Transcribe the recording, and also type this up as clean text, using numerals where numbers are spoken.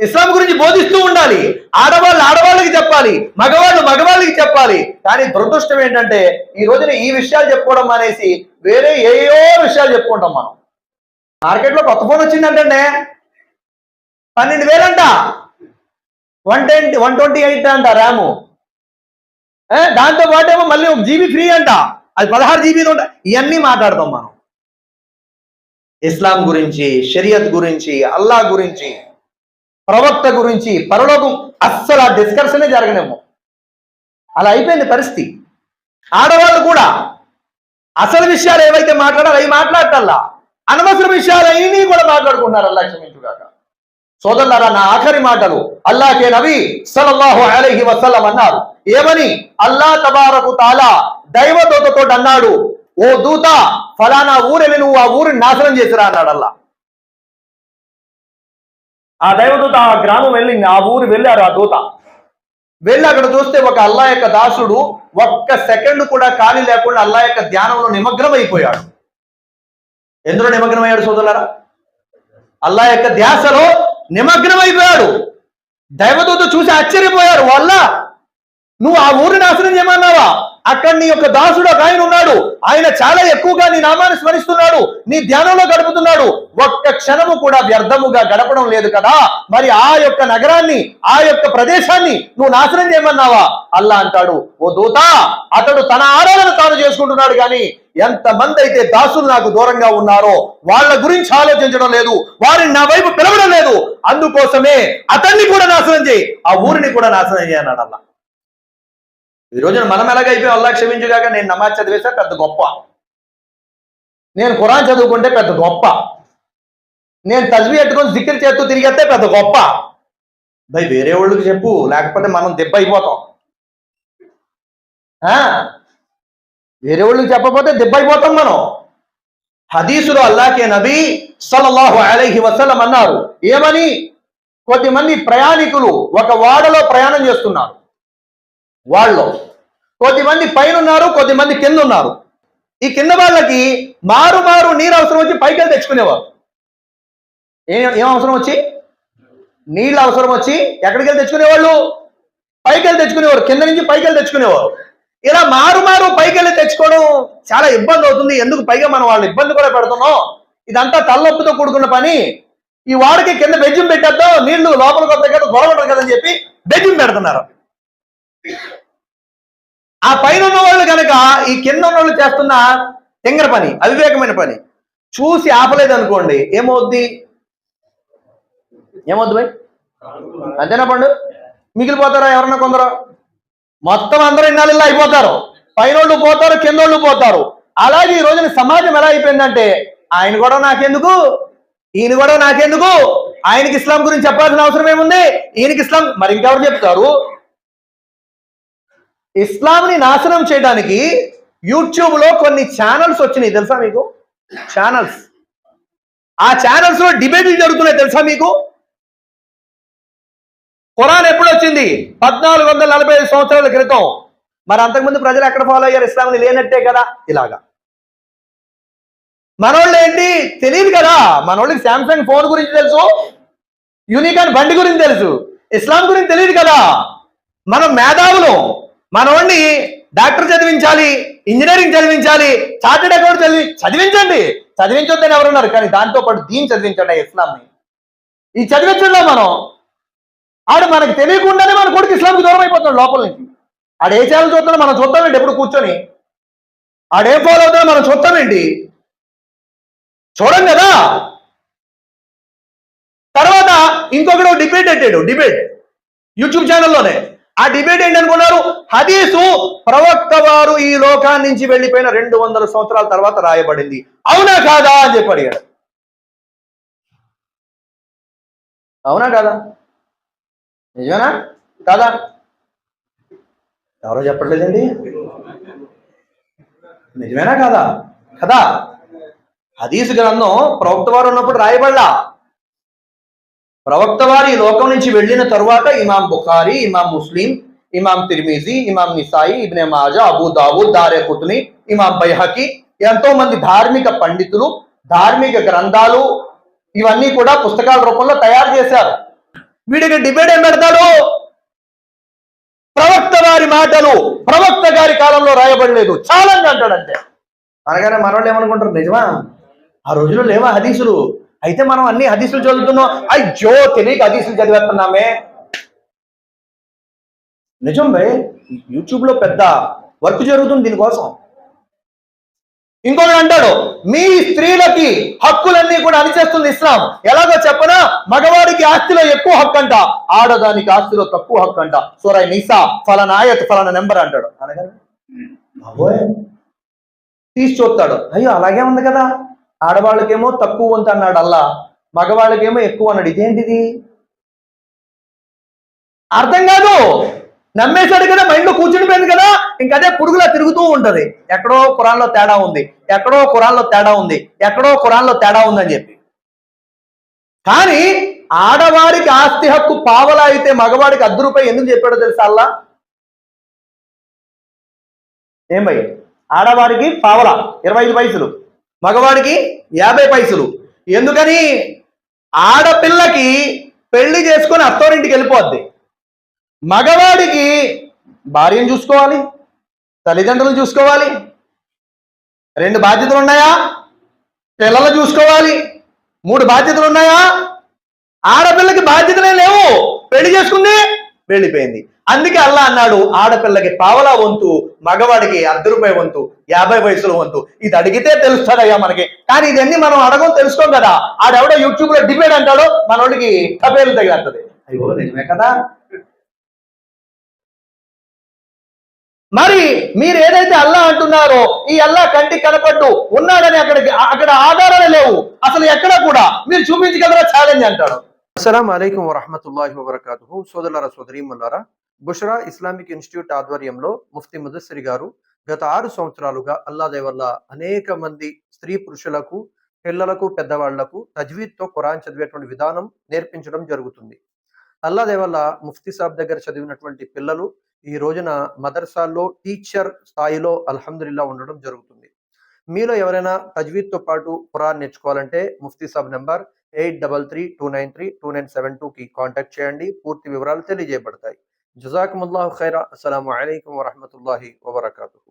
ఇస్లాం గురించి బోధిస్తూ ఉండాలి. ఆడవాళ్ళు ఆడవాళ్ళకి చెప్పాలి, మగవాళ్ళు మగవాళ్ళకి చెప్పాలి. కానీ దురదృష్టం ఏంటంటే ఈ రోజున ఈ విషయాలు చెప్పుకోవడం అనేసి వేరే ఏయో విషయాలు చెప్పుకుంటాం మనం. మార్కెట్లో కొత్త ఫోన్ వచ్చిందంటే 12,000 అంట, 128 అంట ర్యాము. దాంతో పాటు ఏమో మళ్ళీ 1 GB ఫ్రీ అంట, అది 16 GB ఉంటా. ఇవన్నీ మాట్లాడతాం మనం. ఇస్లాం గురించి, షరియత్ గురించి, అల్లా గురించి, ప్రవక్త గురించి, పరలోకం అస్సలు ఆ డిస్కషనే జరగనేమో. అలా అయిపోయింది పరిస్థితి. ఆడవాళ్ళు కూడా అసలు విషయాలు ఏవైతే మాట్లాడాలో అవి మాట్లాడటల్లా, అనవసర విషయాలు అయినా కూడా మాట్లాడుకుంటున్నారు. అల్లా క్షమించుగాక. సోదరులారా, నా ఆఖరి మాటలు అల్లాహ్కే నబీ సల్లల్లాహు అలైహి వసల్లం అన్నారు. ఏమని? అల్లా తబారకు తాలా దైవదూతతో అన్నాడు, ఓ దూత ఫలానా ఊరెళ్ళి నువ్వు ఆ ఊరిని నాశనం చేసిరా అన్నాడు అల్లా. ఆ దైవదూత ఆ గ్రామం వెళ్ళింది, ఆ ఊరు వెళ్ళారు. ఆ దూత వెళ్ళి అక్కడ చూస్తే ఒక అల్లా యొక్క దాసుడు ఒక్క సెకండ్ కూడా ఖాళీ లేకుండా అల్లా యొక్క ధ్యానంలో నిమగ్నం అయిపోయాడు. ఎందులో నిమగ్నం అయ్యాడు సోదరులారా? అల్లా యొక్క ధ్యాసలో నిమగ్నం అయిపోయాడు. దైవదూత చూసి ఆశ్చర్యపోయారు. వల్ల నువ్వు ఆ ఊరిని నాశనం చేయమన్నావా? అక్కడ నీ యొక్క దాసుడు ఒక ఆయన ఉన్నాడు, ఆయన చాలా ఎక్కువగా నీ నామాన్ని స్మరిస్తున్నాడు, నీ ధ్యానంలో గడుపుతున్నాడు, ఒక్క క్షణము కూడా వ్యర్థముగా గడపడం లేదు కదా, మరి ఆ యొక్క నగరాన్ని, ఆ యొక్క ప్రదేశాన్ని నువ్వు నాశనం చేయమన్నావా? అల్లా అంటాడు, ఓ దూత, అతడు తన ఆరాధన తాను చేసుకుంటున్నాడు, కానీ ఎంతమంది అయితే దాసులు నాకు దూరంగా ఉన్నారో వాళ్ళ గురించి ఆలోచించడం లేదు, వారిని నా వైపు పిలవడం లేదు, అందుకోసమే అతన్ని కూడా నాశనం చేయి, ఆ ఊరిని కూడా నాశనం చేయి అన్నాడు అల్లా. ఈ రోజున మనం ఎలాగైపోయి అల్లా క్షమించుగాక, నేను నమాజ్ చదివేసా పెద్ద గొప్ప, నేను ఖురాన్ చదువుకుంటే పెద్ద గొప్ప, నేను తజ్బీ ఎట్టుకొని జిక్ర్ చేస్తూ తిరిగేస్తే పెద్ద గొప్ప. భయ్ వేరే వాళ్ళకి చెప్పు, లేకపోతే మనం దెబ్బ అయిపోతాం. వేరే వాళ్ళకి చెప్పకపోతే దెబ్బ అయిపోతాం మనం. హదీసులో అల్లాహ్కే నబీ సల్లల్లాహు అలైహి వసల్లం అన్నారు. ఏమని? కొద్దిమంది ప్రయాణికులు ఒక వాడలో ప్రయాణం చేస్తున్నారు. వాళ్ళు కొద్దిమంది పైన ఉన్నారు, కొద్దిమంది కింద ఉన్నారు. ఈ కింద వాళ్ళకి మారు మారు నీరు అవసరం వచ్చి పైకి వెళ్ళి తెచ్చుకునేవారు. ఏం అవసరం వచ్చి? నీళ్ళు అవసరం వచ్చి ఎక్కడికి వెళ్ళి తెచ్చుకునేవాళ్ళు? పైకి వెళ్ళి తెచ్చుకునేవారు, కింద నుంచి పైకి వెళ్ళి తెచ్చుకునేవారు. ఇలా మారు మారు పైకి వెళ్ళి తెచ్చుకోవడం చాలా ఇబ్బంది అవుతుంది. ఎందుకు? పైగా మనం వాళ్ళు ఇబ్బంది కూడా పెడుతున్నాం. ఇదంతా తలనొప్పితో కూడుకున్న పని. ఈ వాడికి కింద బెజ్జం పెట్టేద్దాం, నీళ్లు లోపలికి వస్తాయి కదా, గొడవ ఉంటుంది కదని చెప్పి బెజ్జం పెడుతున్నారు. ఆ పైన ఉన్న వాళ్ళు కనుక ఈ కింద ఉన్న వాళ్ళు చేస్తున్న తెంగర పని, అవివేకమైన పని చూసి ఆపలేదు అనుకోండి, ఏమవుద్ది భయ్? అంతేనా పండు? మిగిలిపోతారా ఎవరన్నా కొందరు? మొత్తం అందరూ ఇన్నాళ్ళ అయిపోతారు. పైనోళ్ళు పోతారు, కిందోళ్ళు పోతారు. అలాగే ఈ రోజున సమాజం ఎలా అయిపోయిందంటే, ఆయన కూడా నాకెందుకు, ఈయన కూడా నాకెందుకు, ఆయనకి ఇస్లాం గురించి చెప్పాల్సిన అవసరం ఏముంది, ఈయనకి ఇస్లాం మరి ఇంకెవరు చెప్తారు? ఇస్లాంని నాశనం చేయడానికి యూట్యూబ్ లో కొన్ని ఛానల్స్ వచ్చినాయి, తెలుసా మీకు? ఛానల్స్, ఆ ఛానల్స్ లో డిబేట్లు జరుగుతున్నాయి, తెలుసా మీకు? ఖురాన్ ఎప్పుడు వచ్చింది? 1445 సంవత్సరాల క్రితం. మరి అంతకుముందు ప్రజలు ఎక్కడ ఫాలో అయ్యారు? ఇస్లాంని లేనట్టే కదా. ఇలాగా మనోళ్ళు ఏంటి తెలియదు కదా, మనోళ్ళకి శాంసంగ్ ఫోన్ గురించి తెలుసు, యూనికాన్ బండి గురించి తెలుసు, ఇస్లాం గురించి తెలియదు కదా. మనం మేధావులు, మనోడిని డాక్టర్ చదివించాలి, ఇంజనీరింగ్ చదివించాలి, చార్టెడ్ అకౌంట్ చదివించండి, చదివించొద్దని ఎవరున్నారు? కానీ దాంతో పాటు దీన్ని చదివించండి, ఇస్లాంని. ఈ చదివించడంలో మనం ఆడు మనకు తెలియకుండానే మన కొడుకు ఇస్లాంకి దూరం అయిపోతున్నాడు లోపల నుంచి. ఆడు ఏ ఛానల్ చూస్తున్నాడో మనం చూస్తామేంటి? ఎప్పుడు కూర్చొని ఆడేం ఫాలో అవుతాడో మనం చూస్తామేంటి? చూడం కదా. తర్వాత ఇంకొకటి డిబేట్ పెట్టాడు, డిబేట్ యూట్యూబ్ ఛానల్లోనే. ఆ డిబేట్ ఏంటనుకున్నారు? హదీసు ప్రవక్త వారు ఈ లోకాన్ని నుంచి వెళ్ళిపోయిన 200 సంవత్సరాల తర్వాత రాయబడింది, అవునా కాదా అని చెప్పి అడిగాడు. అవునా కాదా? నిజమేనా కాదా? ఎవరో చెప్పట్లేదండి. నిజమేనా కాదా? కదా. హదీసు గ్రంథం ప్రవక్త వారు ఉన్నప్పుడు రాయబడలా. ప్రవక్త వారు ఈ లోకం నుంచి వెళ్ళిన తరువాత ఇమాం బుఖారీ, ఇమాం ముస్లిం, ఇమాం తిర్మిజీ, ఇమాం నిసాయి, ఇబ్నే మాజా, అబూ దావూద్, దారెకుత్ని, ఇమాం బైహకి, ఎంతో మంది ధార్మిక పండితులు ధార్మిక గ్రంథాలు ఇవన్నీ కూడా పుస్తకాల రూపంలో తయారు చేశారు. వీడికి డిబేట్ ఏం పెడతాడు? ప్రవక్త గారి మాటలు ప్రవక్త గారి కాలంలో రాయబడలేదు, ఛాలెంజ్ అంటాడంటే. అనగానే మనోళ్ళు ఏమనుకుంటారు, నిజమా ఆ రోజుల్లో లేవా హదీసులు? అయితే మనం అన్ని హదీసులు చదువుతున్నాం, అయ్యో తెలియక హదీసులు చదివేస్తున్నామే. నిజం భయ్, యూట్యూబ్ లో పెద్ద వర్క్ జరుగుతుంది దీనికోసం. ఇంకొకటి అంటాడు, మీ స్త్రీలకి హక్కులన్నీ కూడా అణిచేస్తుంది ఇస్లాం. ఎలాగో చెప్పనా, మగవాడికి ఆస్తిలో ఎక్కువ హక్కు అంట, ఆడదానికి ఆస్తిలో తక్కువ హక్కు అంట. సూరా నిసా ఫలానా ఆయత్ ఫలానా నెంబర్ అంటాడు. అనగానే అబ్బోయ్ తీసి చూస్తాడు, అయ్యో అలాగే ఉంది కదా, ఆడవాళ్ళకేమో తక్కువ వంతు అన్నాడు అల్లా, మగవాళ్ళకేమో ఎక్కువ అన్నాడు. ఇదేంటిది అర్థం కాదు. నమ్మేశాడు కదా, మైండ్లో కూర్చునిపోయింది కదా, ఇంకదే పురుగులా తిరుగుతూ ఉంటది. ఎక్కడో ఖురాన్లో తేడా ఉంది, ఎక్కడో ఖురాన్లో తేడా ఉంది, ఎక్కడో ఖురాన్లో తేడా ఉందని చెప్పి. కానీ ఆడవారికి ఆస్తి హక్కు పావలా అయితే మగవాడికి ₹10 ఎందుకు చెప్పాడో తెలుసా అల్లా? ఏం భయ్, ఆడవాడికి పావలా 25 పైసలు, మగవాడికి 50 పైసలు. ఎందుకని? ఆడపిల్లకి పెళ్లి చేసుకొని అత్తోరింటికి వెళ్ళిపోద్ది, మగవాడికి భార్యను చూసుకోవాలి, తల్లిదండ్రులు చూసుకోవాలి, 2 బాధ్యతలు ఉన్నాయా, పిల్లలు చూసుకోవాలి, 3 బాధ్యతలు ఉన్నాయా. ఆడపిల్లకి బాధ్యతలే లేవు, పెళ్లి చేసుకుంది వెళ్ళిపోయింది. అందుకే అల్లా అన్నాడు, ఆడపిల్లకి పావలా వంతు, మగవాడికి ₹10 వంతు, 50 పైసలు వంతు. ఇది అడిగితే తెలుస్తుందయ్యా మనకి, కానీ ఇదన్నీ మనం అడగం తెలుసుకోం కదా. ఆడెవడో యూట్యూబ్ లో డిబేట్ అంటాడో మనోడికి కబేలు తగిలంటది. అయ్యో నిజమే కదా. మరి మీరు ఏదైతే అల్లా అంటున్నారో, ఈ అల్లా కంటికి కనపడ్డు ఉన్నాడని అక్కడ ఆధారాలు లేవు అసలు ఎక్కడ కూడా, మీరు చూపించగలరా ఛాలెంజ్ అంటాడు. అస్సలాము అలైకుం వరహమతుల్లాహి వబరకాతుహు. సోదరులారా సోదరీమణులారా, బుషరా ఇస్లామిక్ ఇన్స్టిట్యూట్ ఆధ్వర్యంలో ముఫ్తీ ముదస్సిర్ గారు గత 6 సంవత్సరాలుగా అల్లా దయ వల్ల అనేక మంది స్త్రీ పురుషులకు, పిల్లలకు, పెద్దవాళ్లకు తజ్వీద్తో ఖురాన్ చదివేటువంటి విధానం నేర్పించడం జరుగుతుంది. అల్లా దయ వల్ల ముఫ్తీ సాబ్ దగ్గర చదివినటువంటి పిల్లలు ఈ రోజున మదర్సాల్లో టీచర్ స్థాయిలో అల్హమ్దులిల్లా ఉండడం జరుగుతుంది. మీలో ఎవరైనా తజ్వీద్తో పాటు ఖురాన్ నేర్చుకోవాలంటే ముఫ్తీ సాబ్ నెంబర్ 8332932972కి కాంటాక్ట్ చేయండి. పూర్తి వివరాలు తెలియజేయబడతాయి. జజాకుముల్లాహు ఖైరా. అస్సలాము అలైకుం వరహమతుల్లాహి వబరకాతుహు.